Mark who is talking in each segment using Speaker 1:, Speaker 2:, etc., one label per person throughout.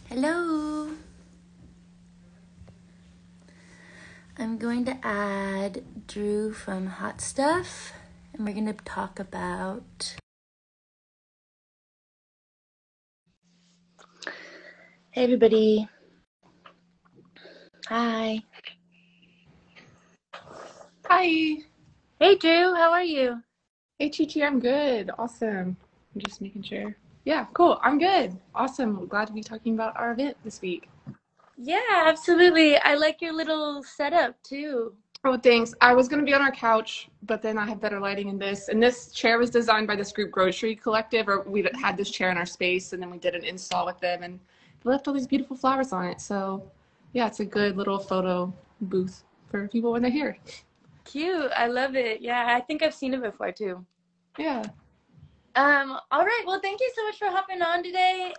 Speaker 1: Hello. I'm going to add Drew from Hot Stuff, and we're going to talk about. Hey, everybody. Hi.
Speaker 2: Hi.
Speaker 1: Hey, Drew. How are you?
Speaker 2: Hey, Chi. I'm good. Awesome. I'm just making sure. Yeah, cool. I'm good. Awesome. Glad to be talking about our event this week.
Speaker 1: Yeah, absolutely. I like your little setup too.
Speaker 2: Oh, thanks. I was going to be on our couch, but then I have better lighting in this. And this chair was designed by this group, Grocery Collective, or we had this chair in our space, and then we did an install with them, and they left all these beautiful flowers on it. So, yeah, it's a good little photo booth for people when they're here.
Speaker 1: Cute. I love it. Yeah, I think I've seen it before too.
Speaker 2: Yeah.
Speaker 1: All right. Well, thank you so much for hopping on today.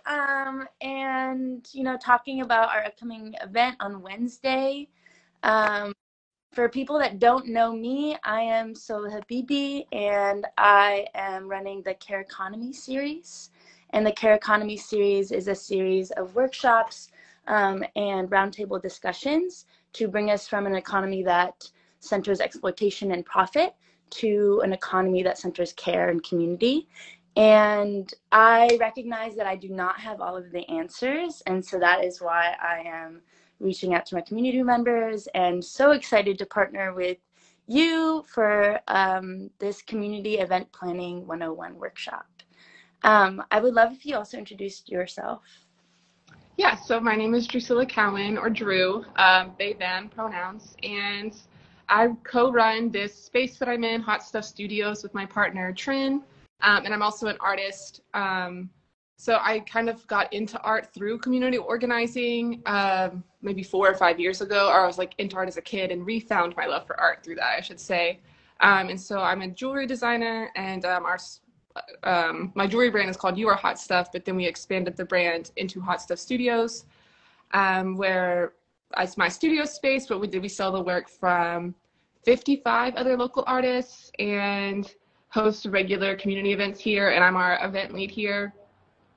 Speaker 1: And talking about our upcoming event on Wednesday. Um, for people that don't know me, I am Sola Habibi, and I am running the Care Economy series. And the Care Economy series is a series of workshops and roundtable discussions to bring us from an economy that centers exploitation and profit to an economy that centers care and community. And I recognize that I do not have all of the answers, and so that is why I am reaching out to my community members and so excited to partner with you for this community event planning 101 workshop. I would love if you also introduced yourself.
Speaker 2: Yeah, so my name is Drusilla Cowan, or Drew, they, them pronouns, and I co-run this space that I'm in, Hot Stuff Studios, with my partner, Trin, and I'm also an artist. So I kind of got into art through community organizing maybe 4 or 5 years ago, or I was like into art as a kid and refound my love for art through that, I should say. And so I'm a jewelry designer, and my jewelry brand is called You Are Hot Stuff, but then we expanded the brand into Hot Stuff Studios, where it's my studio space, but we sell the work from 55 other local artists and host regular community events here, and I'm our event lead here.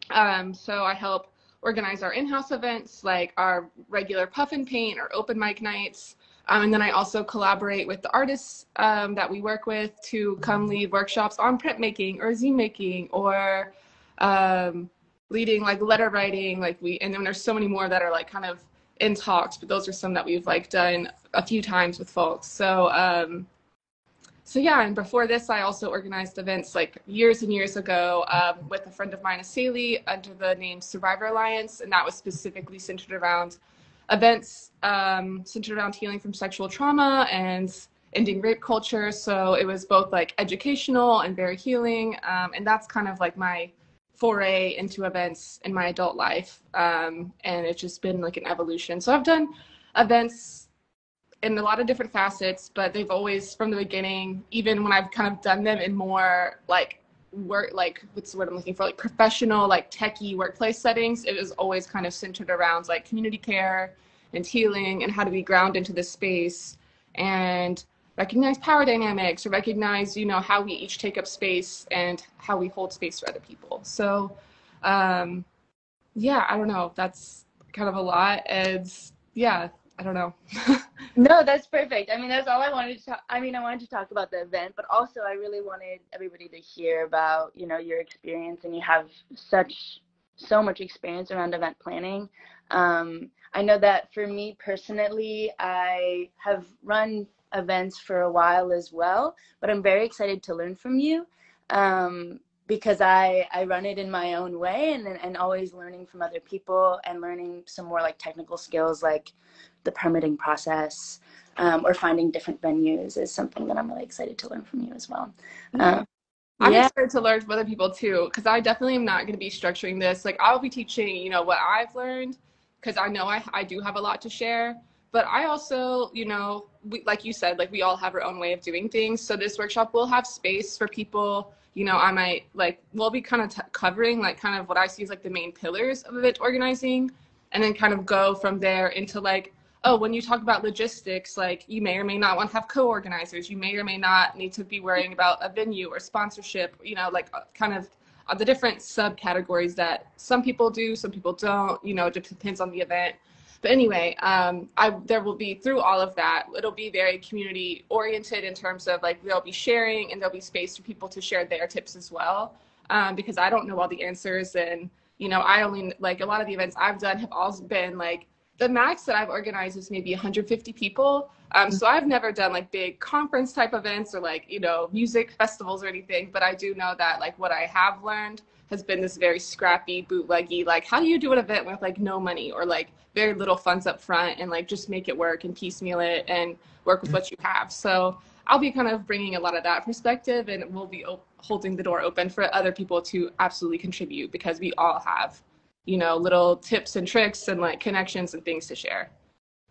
Speaker 2: So I help organize our in-house events, like our regular puff and paint or open mic nights. And then I also collaborate with the artists that we work with to come lead workshops on printmaking or zine making or leading like letter writing. And then there's so many more that are like kind of in talks, but those are some that we've like done a few times with folks. So yeah, and before this, I also organized events like years and years ago with a friend of mine, Asali, under the name Survivor Alliance, and that was specifically centered around events centered around healing from sexual trauma and ending rape culture. So it was both like educational and very healing, and that's kind of like my foray into events in my adult life, and it's just been like an evolution. So I've done events in a lot of different facets, but they've always, from the beginning, even when I've kind of done them in more like work, like what's the word I'm looking for, like professional, like techie workplace settings, it was always kind of centered around like community care and healing and how to be grounded into this space and recognize power dynamics or recognize, how we each take up space and how we hold space for other people. So, yeah, I don't know. That's kind of a lot. And yeah, I don't know.
Speaker 1: No, that's perfect. I mean, that's all I wanted to talk. I mean, I wanted to talk about the event, but also I really wanted everybody to hear about, your experience, and you have so much experience around event planning. I know that for me personally, I have run events for a while as well, but I'm very excited to learn from you. Because I run it in my own way, and always learning from other people and learning some more like technical skills like the permitting process, or finding different venues is something that I'm really excited to learn from you as well.
Speaker 2: Yeah. I'm
Speaker 1: Yeah.
Speaker 2: excited to learn from other people too, because I definitely am not going to be structuring this. Like, I'll be teaching, what I've learned, because I know I do have a lot to share. But I also, like you said, like we all have our own way of doing things. So this workshop will have space for people, I might like, we'll be kind of covering like kind of what I see as like the main pillars of event organizing, and then kind of go from there into like, oh, when you talk about logistics, like you may or may not want to have co-organizers. You may or may not need to be worrying about a venue or sponsorship, like kind of the different subcategories that some people do, some people don't, you know, it just depends on the event. But anyway, there will be, through all of that, it'll be very community oriented in terms of like they'll be sharing and there'll be space for people to share their tips as well. Because I don't know all the answers, and you know, I only, like, a lot of the events I've done have all been like, the max that I've organized is maybe 150 people. So I've never done like big conference type events or like, you know, music festivals or anything, but I do know that like what I have learned has been this very scrappy, bootleggy, like how do you do an event with like no money or like very little funds up front and like just make it work and piecemeal it and work with what you have. So I'll be kind of bringing a lot of that perspective, and we'll be holding the door open for other people to absolutely contribute, because we all have, you know, little tips and tricks and like connections and things to share.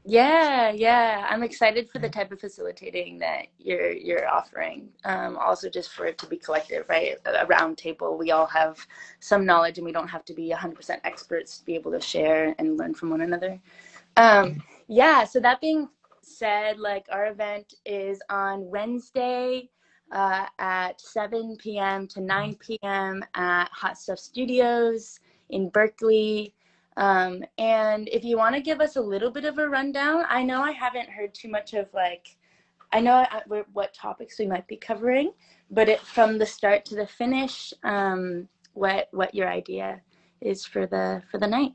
Speaker 1: Yeah. I'm excited for the type of facilitating that you're offering. Also just for it to be collective, right? A round table. We all have some knowledge and we don't have to be 100% experts to be able to share and learn from one another. Yeah, so that being said, like our event is on Wednesday at 7 p.m. to 9 p.m. at Hot Stuff Studios in Berkeley. And if you want to give us a little bit of a rundown, I know I haven't heard too much of like, I know what topics we might be covering, but from the start to the finish, what your idea is for the night.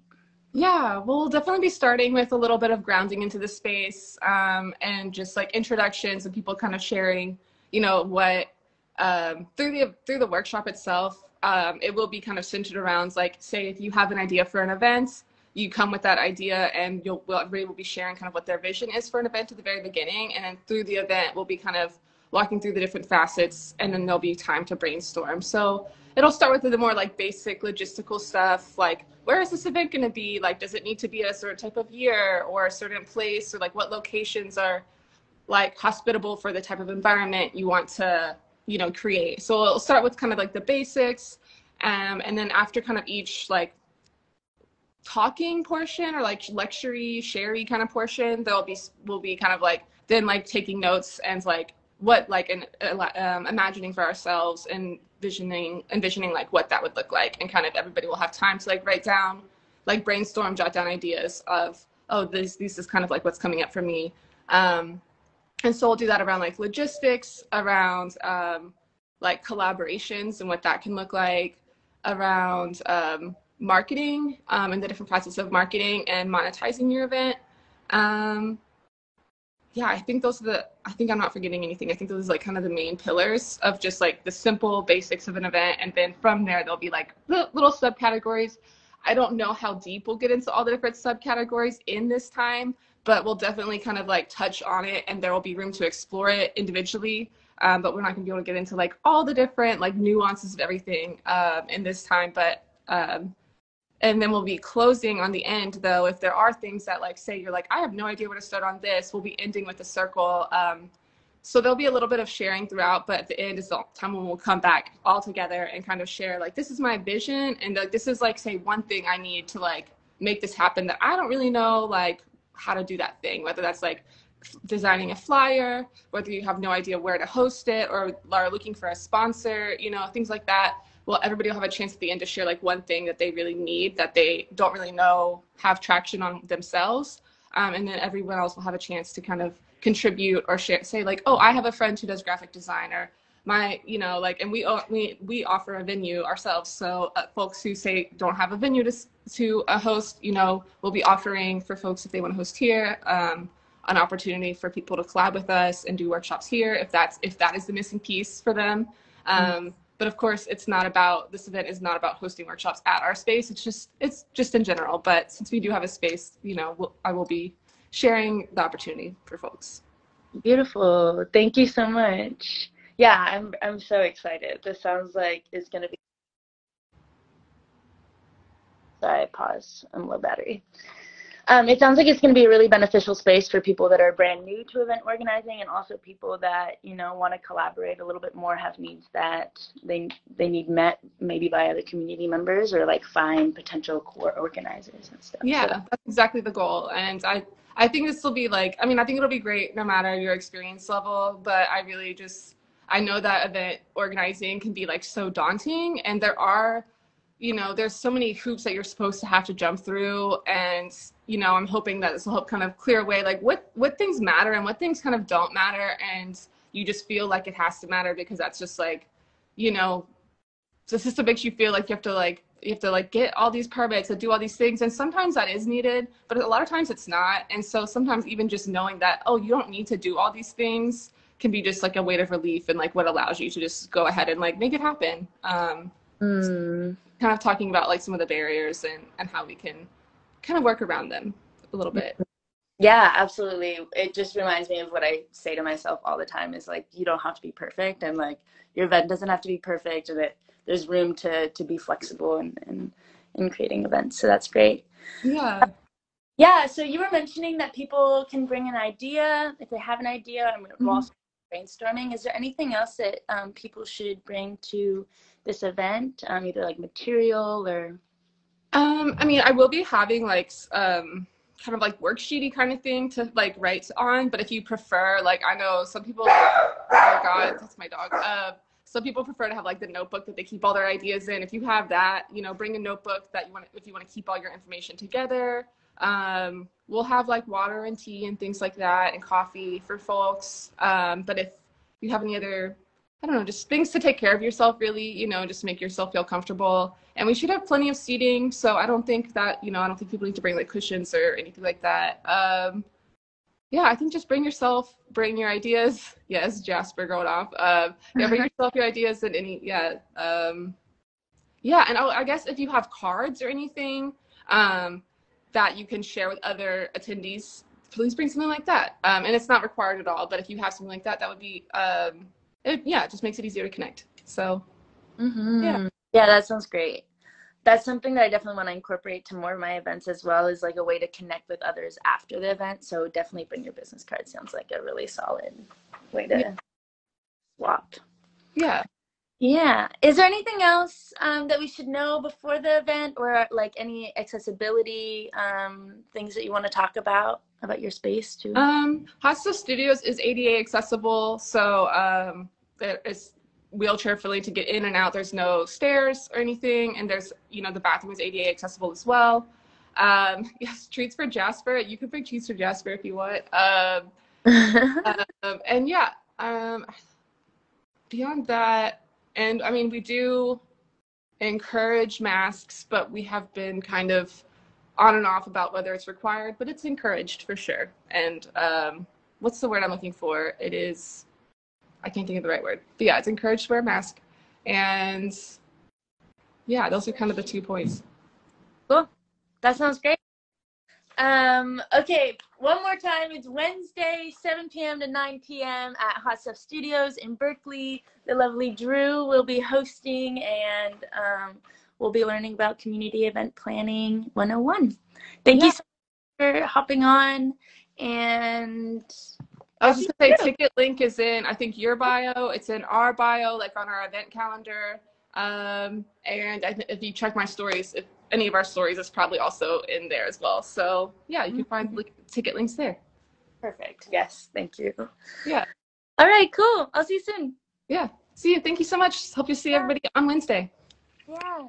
Speaker 2: Yeah, we'll definitely be starting with a little bit of grounding into the space, and just like introductions and people kind of sharing, you know, what through the workshop itself. It will be kind of centered around, like, say if you have an idea for an event, you come with that idea, and everybody will be sharing kind of what their vision is for an event at the very beginning, and then through the event we'll be kind of walking through the different facets, and then there'll be time to brainstorm. So it'll start with the more like basic logistical stuff, like where is this event going to be? Like, does it need to be a certain type of year or a certain place, or like what locations are like hospitable for the type of environment you want to, you know, create. So it'll start with kind of like the basics, and then after kind of each like talking portion or like lecture-y, sherry kind of portion, we'll be kind of like then like taking notes and like what like imagining for ourselves and envisioning like what that would look like, and kind of everybody will have time to like write down, like brainstorm, jot down ideas of, oh, this is kind of like what's coming up for me. And so we'll do that around like logistics, around like collaborations and what that can look like, around marketing, and the different process of marketing and monetizing your event. Yeah, I think I think I'm not forgetting anything. I think those are like kind of the main pillars of just like the simple basics of an event. And then from there, there'll be like little subcategories. I don't know how deep we'll get into all the different subcategories in this time, but we'll definitely kind of like touch on it, and there will be room to explore it individually. But we're not gonna be able to get into like all the different like nuances of everything in this time. But and then we'll be closing on the end, though, if there are things that, like, say you're like, I have no idea where to start on this, we'll be ending with a circle. So there'll be a little bit of sharing throughout, but at the end is the time when we'll come back all together and kind of share, like, this is my vision, and like, this is, like, say, one thing I need to, like, make this happen that I don't really know, like, how to do that thing, whether that's, like, designing a flyer, whether you have no idea where to host it, or are looking for a sponsor, you know, things like that. Well, everybody will have a chance at the end to share like one thing that they really need, that they don't really know have traction on themselves. And then everyone else will have a chance to kind of contribute or share, say like, oh, I have a friend who does graphic design, or my, you know, like, and we offer a venue ourselves. So folks who say don't have a venue to host, you know, we'll be offering for folks if they want to host here, an opportunity for people to collab with us and do workshops here if that is the missing piece for them. But of course, this event is not about hosting workshops at our space. It's just in general. But since we do have a space, you know, I will be sharing the opportunity for folks.
Speaker 1: Beautiful. Thank you so much. Yeah, I'm so excited. This sounds like it's gonna be. Sorry, pause. I'm low battery. It sounds like it's going to be a really beneficial space for people that are brand new to event organizing, and also people that, you know, want to collaborate a little bit more, have needs that they need met maybe by other community members, or like find potential core organizers and stuff.
Speaker 2: Yeah,
Speaker 1: so
Speaker 2: that's exactly the goal. And I think this will be like, I mean, I think it'll be great no matter your experience level, but I know that event organizing can be like so daunting, and there are, there's so many hoops that you're supposed to have to jump through. And, I'm hoping that this will help kind of clear away like what things matter and what things kind of don't matter. And you just feel like it has to matter because that's just like, you know, the system makes you feel like you have to get all these permits and do all these things, and sometimes that is needed, but a lot of times it's not. And so sometimes even just knowing that, oh, you don't need to do all these things can be just like a weight of relief, and like what allows you to just go ahead and like make it happen. Kind of talking about like some of the barriers and how we can kind of work around them a little bit.
Speaker 1: Yeah, absolutely. It just reminds me of what I say to myself all the time is like, you don't have to be perfect, and like your event doesn't have to be perfect, and that there's room to be flexible and in creating events. So that's great.
Speaker 2: Yeah.
Speaker 1: Yeah, so you were mentioning that people can bring an idea if they have an idea, and we're also brainstorming. Is there anything else that people should bring to this event, either like material or?
Speaker 2: I mean, I will be having like kind of like worksheety kind of thing to like write on, but if you prefer, like I know some people, oh God, that's my dog. Some people prefer to have like the notebook that they keep all their ideas in. If you have that, bring a notebook that if you want to keep all your information together. We'll have like water and tea and things like that and coffee for folks. But if you have any other, I don't know, just things to take care of yourself, really, just make yourself feel comfortable. And we should have plenty of seating. So I don't think that, I don't think people need to bring like cushions or anything like that. Yeah, I think just bring your ideas. Yes, Jasper going off. Yeah, bring yourself your ideas and yeah. And I guess if you have cards or anything, that you can share with other attendees, please bring something like that. And it's not required at all, but if you have something like that, that would be, it just makes it easier to connect. So, yeah.
Speaker 1: Yeah, that sounds great. That's something that I definitely want to incorporate to more of my events as well, is like a way to connect with others after the event. So definitely bring your business card. Sounds like a really solid way to swap.
Speaker 2: Yeah.
Speaker 1: Yeah. Is there anything else that we should know before the event, or like any accessibility things that you want to talk about your space too?
Speaker 2: Hot Stuff Studios is ADA accessible, so there is wheelchair friendly to get in and out. There's no stairs or anything, and there's the bathroom is ADA accessible as well. Yes, treats for Jasper. You can bring treats for Jasper if you want. And yeah, beyond that, and I mean, we do encourage masks, but we have been kind of on and off about whether it's required, but it's encouraged for sure. And what's the word I'm looking for? It is, I can't think of the right word. But yeah, it's encouraged to wear a mask. And yeah, those are kind of the 2 points.
Speaker 1: Cool. That sounds great. Okay, one more time. It's Wednesday, 7 p.m. to 9 p.m. at Hot Stuff Studios in Berkeley. The lovely Drew will be hosting, and we'll be learning about Community Event Planning 101. Thank you so much for hopping on. And
Speaker 2: I was just gonna say, ticket link is in, I think, your bio. It's in our bio, like on our event calendar. And if you check my stories, if any of our stories, it's probably also in there as well. So yeah, you can find ticket links there.
Speaker 1: Perfect. Yes, thank you.
Speaker 2: Yeah.
Speaker 1: All right, cool. I'll see you soon.
Speaker 2: Yeah. See you. Thank you so much. Hope you see everybody on Wednesday.
Speaker 1: Yeah.